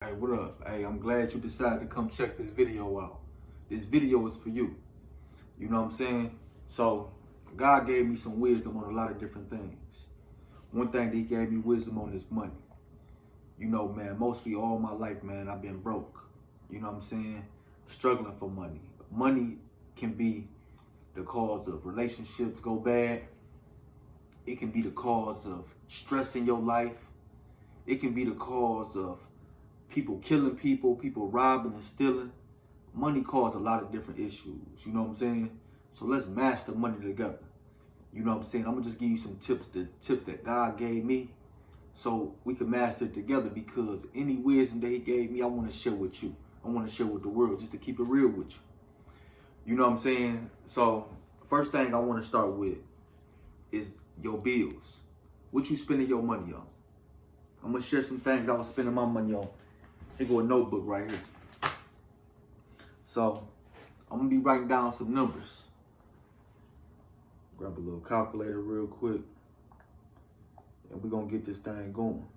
Hey, what up? Hey, I'm glad you decided to come check this video out. This video is for you. You know what I'm saying? So, God gave me some wisdom on a lot of different things. One thing that He gave me wisdom on is money. You know, man, mostly all my life, man, I've been broke. You know what I'm saying? Struggling for money. Money can be the cause of relationships go bad. It can be the cause of stress in your life. It can be the cause of people killing people, people robbing and stealing. Money causes a lot of different issues, you know what I'm saying? So let's master money together. You know what I'm saying? I'm gonna just give you some tips, the tips that God gave me, so we can master it together, because any wisdom that He gave me, I wanna share with you. I wanna share with the world, just to keep it real with you. You know what I'm saying? So first thing I wanna start with is your bills. What you spending your money on? I'm gonna share some things I was spending my money on. Here go a notebook right here. So I'm gonna be writing down some numbers. Grab a little calculator real quick, and we're gonna get this thing going.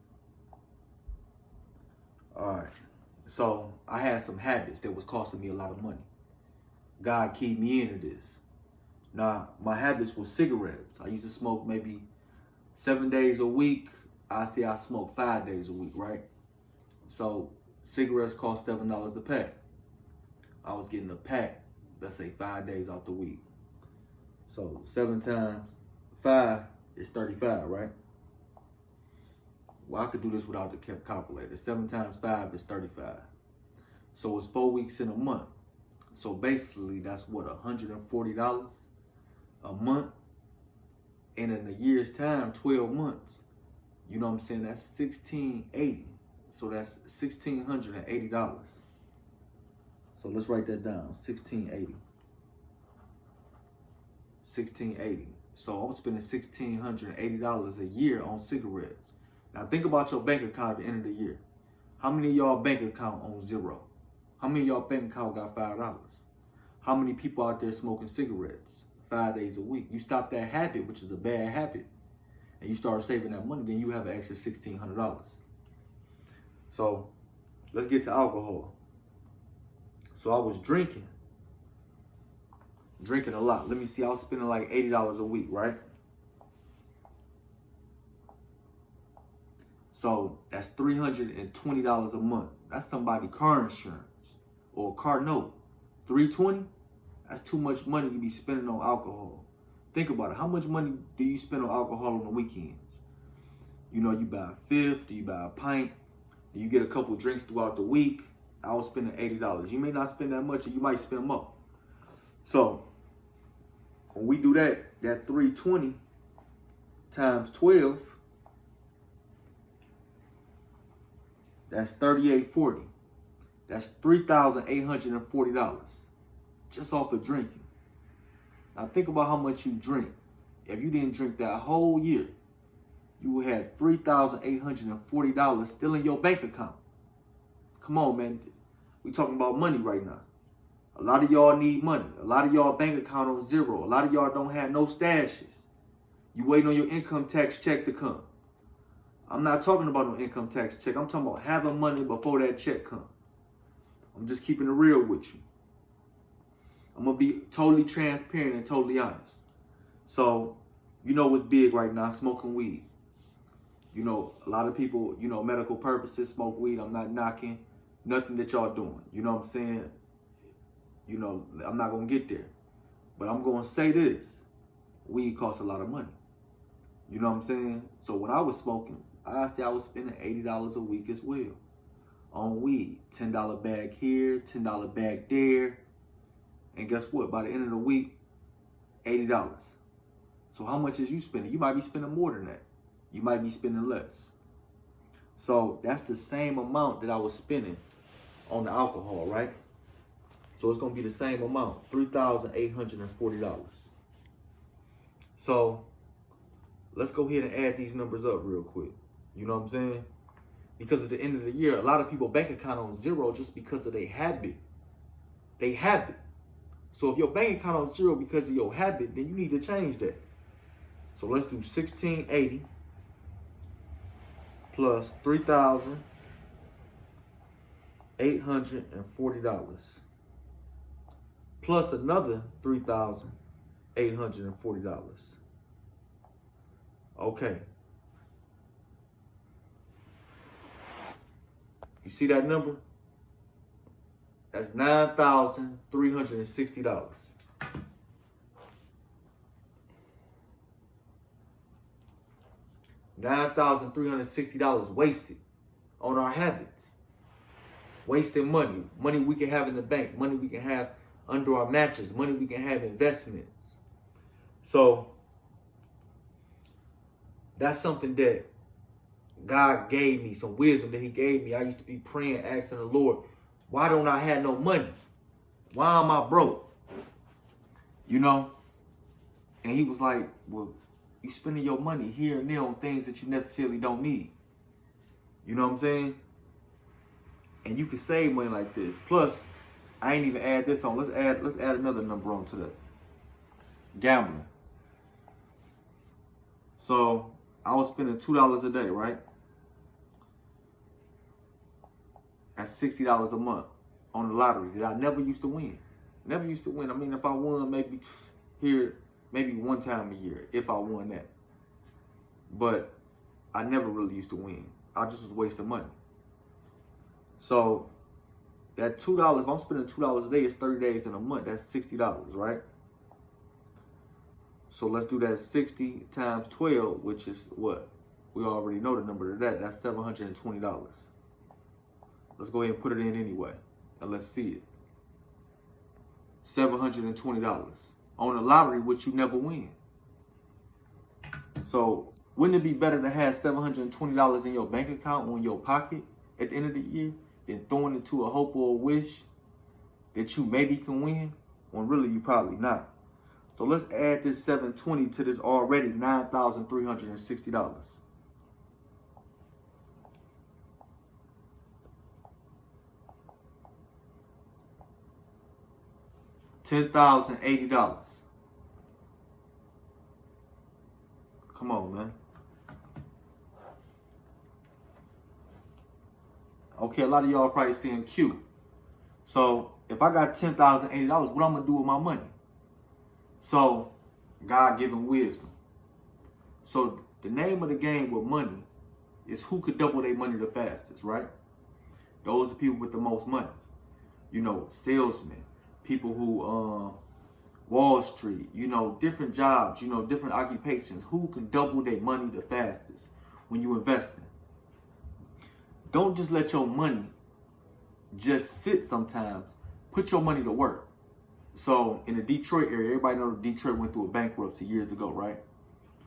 All right. So I had some habits that was costing me a lot of money. God keyed me into this. Now, my habits were cigarettes. I used to smoke maybe 7 days a week. I smoke 5 days a week, right? So cigarettes cost $7 a pack. I was getting a pack, let's say 5 days out the week. So 7 times 5 is 35, right? Well, I could do this without the calculator. 7 times 5 is 35. So it's 4 weeks in a month. So basically that's what, $140 a month? And in a year's time, 12 months, you know what I'm saying? That's $1,680. So that's $1,680. So let's write that down, 1680. 1680. So I'm spending $1,680 a year on cigarettes. Now think about your bank account at the end of the year. How many of y'all bank account on zero? How many of y'all bank account got $5? How many people out there smoking cigarettes 5 days a week? You stop that habit, which is a bad habit, and you start saving that money, then you have an extra $1,600. So let's get to alcohol. So I was drinking a lot. Let me see, I was spending like $80 a week, right? So that's $320 a month. That's somebody's car insurance or a car note. $320? That's too much money to be spending on alcohol. Think about it. How much money do you spend on alcohol on the weekends? You know, you buy a fifth, do you buy a pint? Do you get a couple drinks throughout the week? I was spending $80. You may not spend that much, or you might spend more. So when we do that 320 times 12, that's $3,840. That's $3,840 just off of drinking. Now think about how much you drink. If you didn't drink that whole year, you would have $3,840 still in your bank account. Come on, man. We talking about money right now. A lot of y'all need money. A lot of y'all bank account on zero. A lot of y'all don't have no stashes. You waiting on your income tax check to come. I'm not talking about no income tax check. I'm talking about having money before that check comes. I'm just keeping it real with you. I'm going to be totally transparent and totally honest. So, you know what's big right now? Smoking weed. You know, a lot of people, you know, medical purposes, smoke weed. I'm not knocking nothing that y'all doing. You know what I'm saying? You know, I'm not going to get there. But I'm going to say this. Weed costs a lot of money. You know what I'm saying? So when I was smoking, I was spending $80 a week as well on weed. $10 bag here, $10 bag there. And guess what? By the end of the week, $80. So how much is you spending? You might be spending more than that. You might be spending less. So that's the same amount that I was spending on the alcohol, right? So it's going to be the same amount, $3,840. So let's go ahead and add these numbers up real quick. You know what I'm saying? Because at the end of the year, a lot of people bank account on zero just because of their habit. They habit. So if your bank account on zero because of your habit, then you need to change that. So let's do 1680 plus 3,000 $3,840 plus another $3,840. Okay. You see that number? That's $9,360. $9,360 wasted on our habits. Wasting money. Money we can have in the bank. Money we can have under our mattress. Money we can have investments. So that's something that God gave me, some wisdom that he gave me. I used to be praying, asking the Lord, why don't I have no money? Why am I broke? You know? And he was like, well, you spending your money here and there on things that you necessarily don't need. You know what I'm saying? And you can save money like this. Plus, I ain't even add this on. Let's add another number on to that. Gambling. So I was spending $2 a day, right? That's $60 a month on the lottery that I never used to win. Never used to win. I mean, if I won maybe one time a year, if I won that. But I never really used to win. I just was wasting money. So that $2, if I'm spending $2 a day, it's 30 days in a month. That's $60, right? So let's do that 60 times 12, which is what? We already know the number of that. That's $720. Let's go ahead and put it in anyway. And let's see it. $720 on a lottery, which you never win. So wouldn't it be better to have $720 in your bank account or in your pocket at the end of the year than throwing it to a hope or a wish that you maybe can win when really you probably not? So let's add this 720 to this already $9,360. $10,080. Come on, man. Okay, a lot of y'all probably saying Q. So if I got $10,080, what I'm gonna do with my money? So God-given wisdom. So the name of the game with money is who could double their money the fastest, right? Those are people with the most money. You know, salesmen, people who Wall Street, you know, different jobs, you know, different occupations. Who can double their money the fastest when you investing? Don't just let your money just sit sometimes. Put your money to work. So in the Detroit area, everybody knows Detroit went through a bankruptcy years ago, right?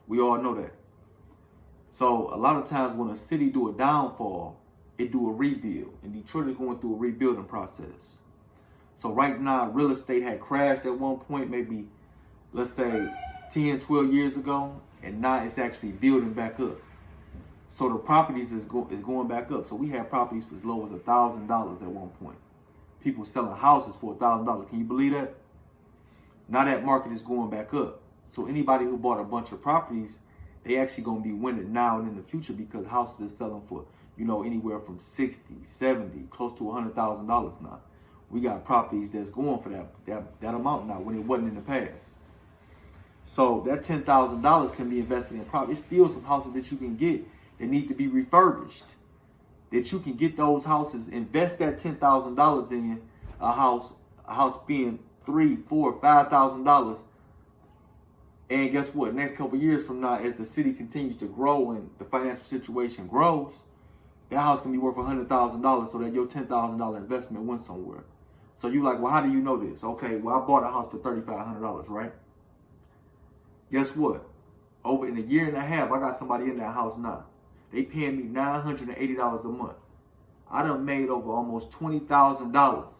We all know that. So a lot of times when a city do a downfall, it do a rebuild. And Detroit is going through a rebuilding process. So right now, real estate had crashed at one point, maybe, let's say 10, 12 years ago. And now it's actually building back up. So the properties is going back up. So we had properties for as low as $1,000 at one point. People selling houses for $1,000. Can you believe that? Now that market is going back up. So anybody who bought a bunch of properties, they actually going to be winning now and in the future because houses are selling for, you know, anywhere from 60, 70, close to $100,000 now. We got properties that's going for that amount now when it wasn't in the past. So that $10,000 can be invested in property. It's still some houses that you can get that need to be refurbished. That you can get those houses, invest that $10,000 in a house being $3,000, $4,000, $5,000. And guess what? Next couple of years from now, as the city continues to grow and the financial situation grows, that house can be worth $100,000 so that your $10,000 investment went somewhere. So you like, well, how do you know this? Okay, well, I bought a house for $3,500, right? Guess what? Over in a year and a half, I got somebody in that house now. They paying me $980 a month. I done made over almost $20,000.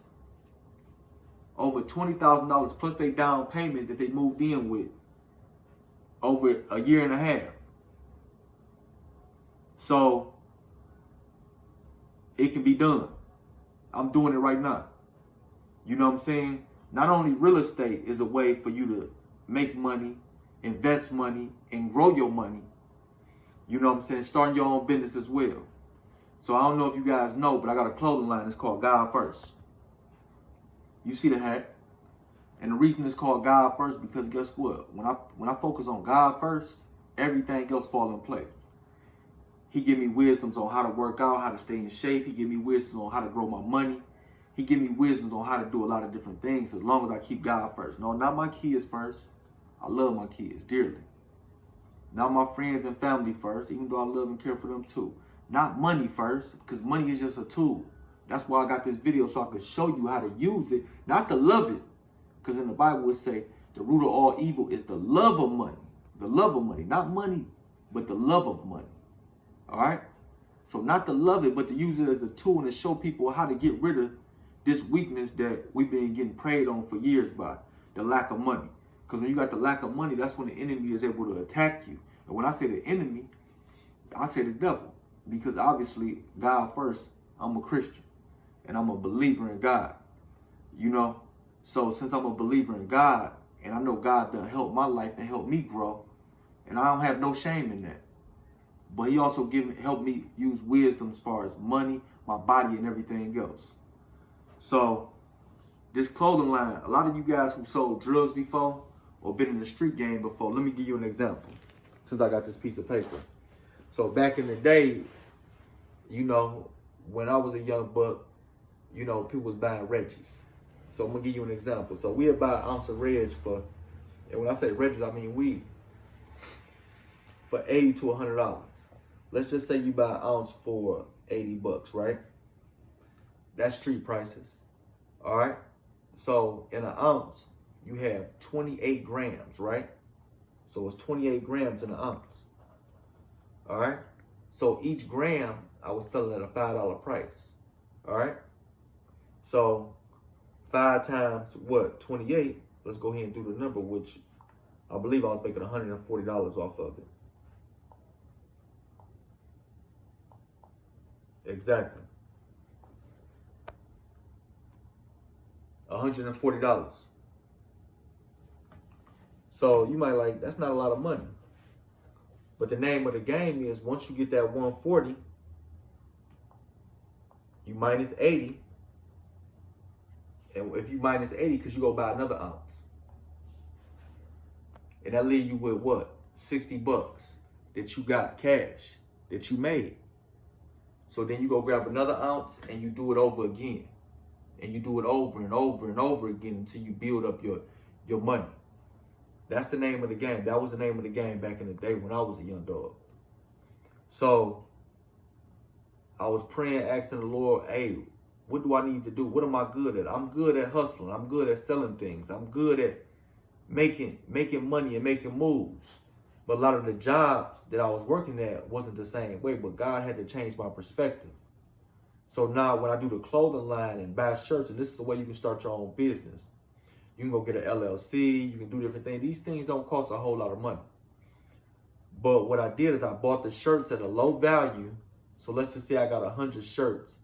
Over $20,000 plus their down payment that they moved in with over a year and a half. So it can be done. I'm doing it right now. You know what I'm saying? Not only real estate is a way for you to make money, invest money, and grow your money. You know what I'm saying? Starting your own business as well. So I don't know if you guys know, but I got a clothing line. It's called God First. You see the hat. And the reason it's called God First, because guess what? When I focus on God first, everything else falls in place. He give me wisdoms on how to work out, how to stay in shape. He give me wisdom on how to grow my money. He give me wisdom on how to do a lot of different things as long as I keep God first. No, not my kids first. I love my kids dearly. Not my friends and family first, even though I love and care for them too. Not money first, because money is just a tool. That's why I got this video, so I can show you how to use it, not to love it. Because in the Bible it say the root of all evil is the love of money. The love of money. Not money, but the love of money. All right? So not to love it, but to use it as a tool and to show people how to get rid of this weakness that we've been getting preyed on for years by, the lack of money. Because when you got the lack of money, that's when the enemy is able to attack you. And when I say the enemy, I say the devil. Because obviously, God first, I'm a Christian. And I'm a believer in God. You know? So since I'm a believer in God, and I know God done helped my life and helped me grow, and I don't have no shame in that. But he also helped me use wisdom as far as money, my body, and everything else. So this clothing line, a lot of you guys who sold drugs before or been in the street game before, let me give you an example since I got this piece of paper. So back in the day, you know, when I was a young buck, you know, people was buying Reggies. So I'm gonna give you an example. So we'll buy an ounce of Reg for, and when I say Reggies, I mean weed, for $80 to $100. Let's just say you buy an ounce for $80, right? That's street prices. All right. So in an ounce, you have 28 grams, right? So it's 28 grams in an ounce. All right. So each gram, I was selling at a $5 price. All right. So 5 times what? 28. Let's go ahead and do the number, which I believe I was making $140 off of it. Exactly. $140. So you might like, that's not a lot of money. But the name of the game is once you get that 140, you minus 80. And if you minus 80, because you go buy another ounce. And that leave you with what? $60 that you got cash, that you made. So then you go grab another ounce and you do it over again. And you do it over and over and over again until you build up your money. That's the name of the game. That was the name of the game back in the day when I was a young dog. So I was praying, asking the Lord, hey, what do I need to do? What am I good at? I'm good at hustling. I'm good at selling things. I'm good at making money and making moves. But a lot of the jobs that I was working at wasn't the same way. But God had to change my perspective. So now when I do the clothing line and buy shirts, and this is the way you can start your own business. You can go get an LLC. You can do different things. These things don't cost a whole lot of money. But what I did is I bought the shirts at a low value. So let's just say I got 100 shirts,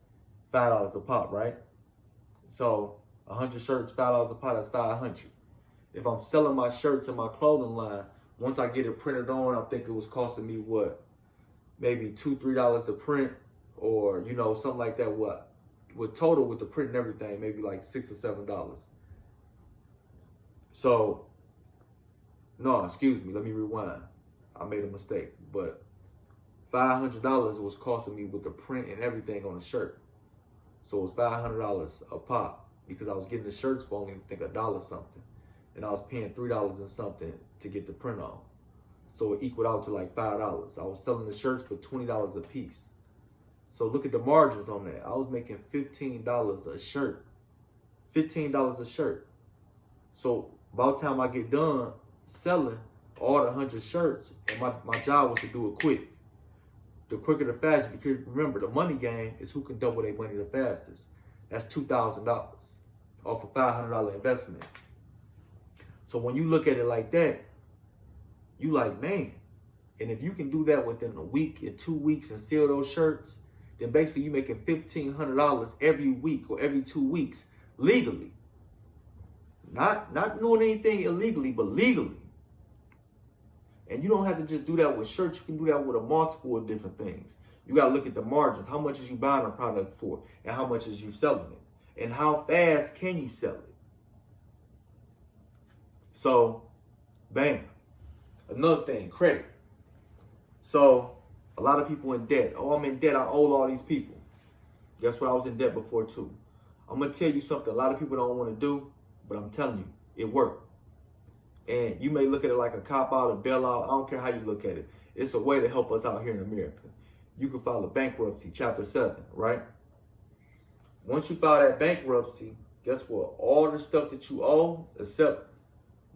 $5 a pop, right? So 100 shirts, $5 a pop, that's 500. If I'm selling my shirts in my clothing line, once I get it printed on, I think it was costing me what? Maybe $2, $3 to print, or you know, something like that. What? With total with the print and everything, maybe like $6 or $7. So, no, excuse me, let me rewind. I made a mistake, but $500 was costing me with the print and everything on the shirt. So it was $500 a pop because I was getting the shirts for only, I think, $1 something. And I was paying $3 and something to get the print on. So it equaled out to like $5. I was selling the shirts for $20 a piece. So look at the margins on that. I was making $15 a shirt. $15 a shirt. So by the time I get done selling all the 100 shirts, and my job was to do it quick. The quicker the faster, because remember, the money game is who can double their money the fastest. That's $2,000 off a $500 investment. So when you look at it like that, you like, man. And if you can do that within a week and 2 weeks and sell those shirts, then basically you're making $1,500 every week or every 2 weeks legally. Not doing anything illegally, but legally. And you don't have to just do that with shirts. You can do that with a multiple of different things. You got to look at the margins. How much is you buying a product for, and how much is you selling it, and how fast can you sell it? So, bam. Another thing, credit. So, a lot of people in debt. Oh, I'm in debt. I owe all these people. Guess what? I was in debt before too. I'm going to tell you something a lot of people don't want to do, but I'm telling you, it worked. And you may look at it like a cop-out, a bailout. I don't care how you look at it. It's a way to help us out here in America. You can file a bankruptcy, Chapter 7, right? Once you file that bankruptcy, guess what? All the stuff that you owe, except,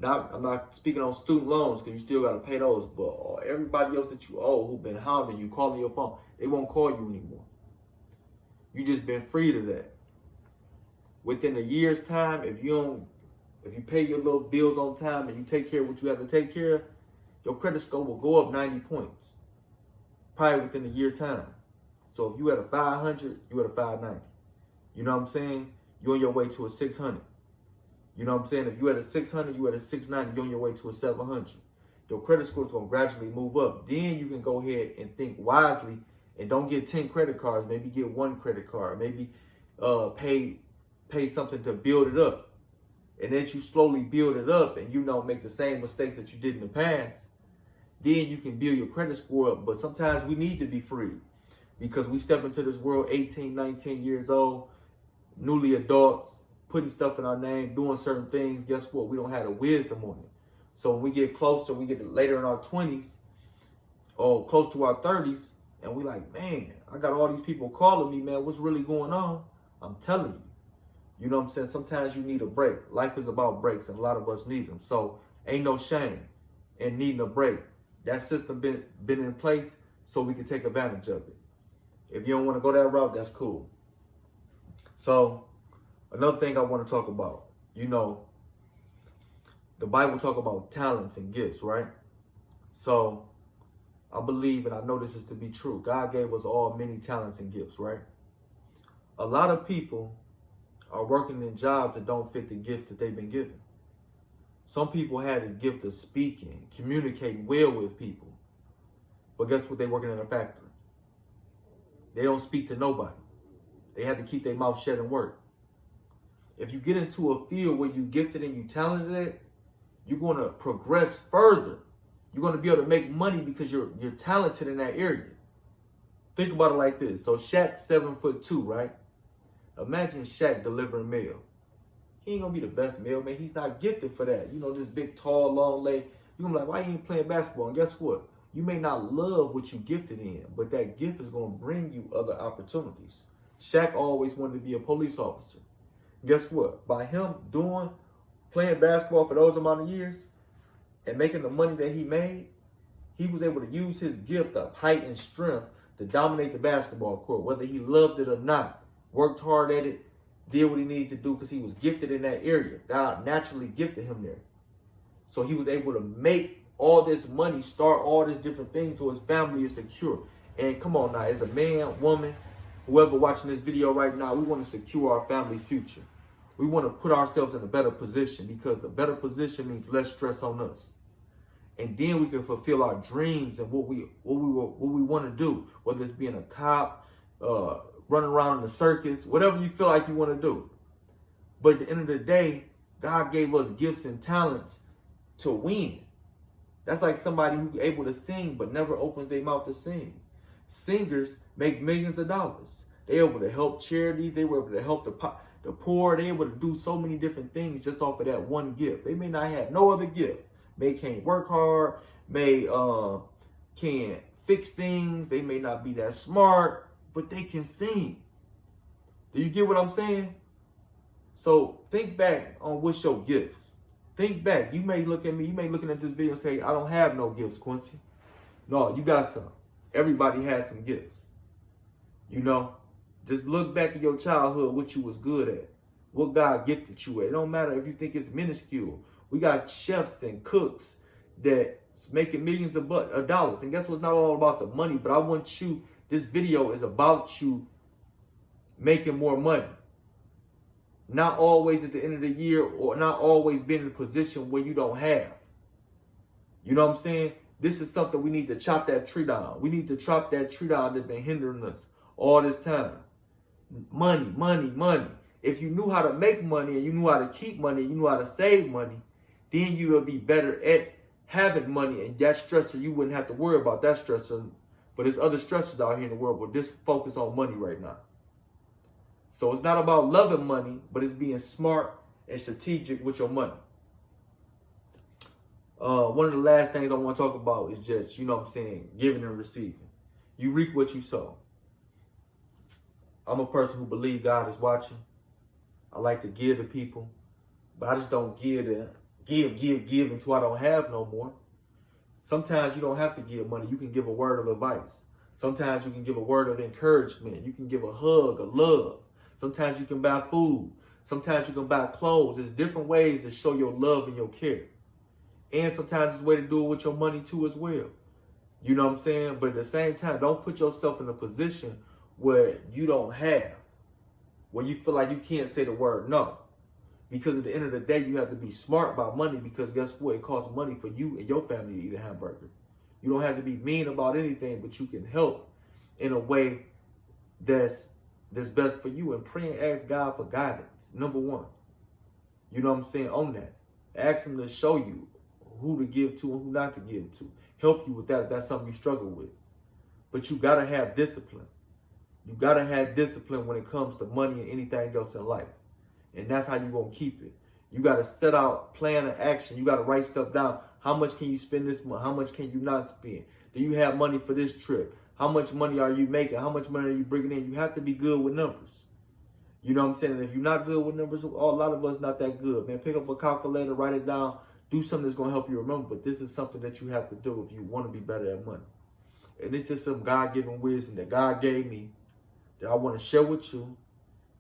I'm not speaking on student loans because you still got to pay those, but everybody else that you owe who've been hounding you, calling your phone, they won't call you anymore. You just been freed of that. Within a year's time, if you pay your little bills on time and you take care of what you have to take care of, your credit score will go up 90 points. Probably within a year time. So if you had a 500, you had a 590. You know what I'm saying? You're on your way to a 600. You know what I'm saying? If you had a 600, you had a 690, you're on your way to a 700. Your credit score is going to gradually move up. Then you can go ahead and think wisely and don't get 10 credit cards. Maybe get one credit card. Maybe pay something to build it up. And as you slowly build it up and you don't make the same mistakes that you did in the past, then you can build your credit score up. But sometimes we need to be free because we step into this world 18, 19 years old, newly adults, putting stuff in our name, doing certain things. Guess what? We don't have the wisdom on it. So when we get closer, we get later in our 20s or close to our 30s, and we like, man, I got all these people calling me, man. What's really going on? I'm telling you. You know what I'm saying? Sometimes you need a break. Life is about breaks, and a lot of us need them. So ain't no shame in needing a break. That system been in place so we can take advantage of it. If you don't want to go that route, that's cool. So another thing I want to talk about, the Bible talk about talents and gifts, right? So I believe, and I know this is to be true, God gave us all many talents and gifts, right? A lot of people are working in jobs that don't fit the gifts that they've been given. Some people had a gift of speaking, communicating well with people. But guess what? They're working in a factory. They don't speak to nobody. They have to keep their mouth shut and work. If you get into a field where you're gifted and you're talented at, you're going to progress further. You're going to be able to make money because you're talented in that area. Think about it like this. So Shaq's 7'2", right? Imagine Shaq delivering mail. He ain't going to be the best mailman. He's not gifted for that. This big, tall, long leg. You're going to be like, why you ain't playing basketball? And guess what? You may not love what you gifted in, but that gift is going to bring you other opportunities. Shaq always wanted to be a police officer. Guess what? By him playing basketball for those amount of years and making the money that he made, he was able to use his gift of height and strength to dominate the basketball court, whether he loved it or not. Worked hard at it, did what he needed to do because he was gifted in that area. God naturally gifted him there. So he was able to make all this money, start all these different things so his family is secure. And come on now, as a man, woman, whoever watching this video right now, we want to secure our family's future. We want to put ourselves in a better position because a better position means less stress on us. And then we can fulfill our dreams and what we want to do, whether it's being a cop, running around in the circus, whatever you feel like you want to do. But at the end of the day, God gave us gifts and talents to win. That's like somebody who's able to sing but never opens their mouth to sing. Singers make millions of dollars. They're able to help charities. They were able to help the poor. They're able to do so many different things just off of that one gift. They may not have no other gift. They can't work hard. May can't fix things. They may not be that smart, but they can sing. Do you get what I'm saying? So think back on what's your gifts. Think back. You may look at me, you may looking at this video and say, I don't have no gifts, Quincy. No, you got some. Everybody has some gifts. Just look back at your childhood, what you was good at, what God gifted you at. It don't matter if you think it's minuscule. We got chefs and cooks that's making millions of dollars. And guess what's not all about the money, but I want you, this video is about you making more money. Not always at the end of the year or not always being in a position where you don't have. You know what I'm saying? This is something we need to chop that tree down. We need to chop that tree down that's been hindering us all this time. Money, money, money. If you knew how to make money and you knew how to keep money, and you knew how to save money, then you would be better at having money, and that stressor, you wouldn't have to worry about that stressor. But there's other stressors out here in the world, but just focus on money right now. So it's not about loving money, but it's being smart and strategic with your money. One of the last things I want to talk about is just, giving and receiving. You reap what you sow. I'm a person who believes God is watching. I like to give to people, but I just don't give until I don't have no more. Sometimes you don't have to give money. You can give a word of advice. Sometimes you can give a word of encouragement. You can give a hug, a love. Sometimes you can buy food. Sometimes you can buy clothes. There's different ways to show your love and your care. And sometimes there's a way to do it with your money too as well. You know what I'm saying? But at the same time, don't put yourself in a position where you don't have, where you feel like you can't say the word no. Because at the end of the day, you have to be smart about money, because guess what? It costs money for you and your family to eat a hamburger. You don't have to be mean about anything, but you can help in a way that's best for you. And pray and ask God for guidance. Number one. You know what I'm saying? On that. Ask him to show you who to give to and who not to give to. Help you with that if that's something you struggle with. But you got to have discipline. You got to have discipline when it comes to money and anything else in life. And that's how you're going to keep it. You got to set out, plan, and action. You got to write stuff down. How much can you spend this month? How much can you not spend? Do you have money for this trip? How much money are you making? How much money are you bringing in? You have to be good with numbers. You know what I'm saying? And if you're not good with numbers, a lot of us not that good. Man, pick up a calculator, write it down. Do something that's going to help you remember. But this is something that you have to do if you want to be better at money. And it's just some God-given wisdom that God gave me that I want to share with you.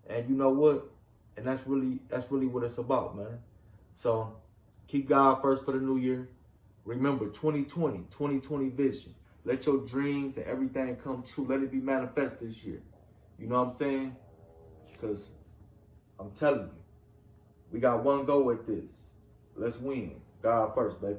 And you know what? And that's really what it's about, man. So keep God first for the new year. Remember, 2020 vision. Let your dreams and everything come true. Let it be manifest this year. You know what I'm saying? Because I'm telling you, we got one go at this. Let's win. God first, baby.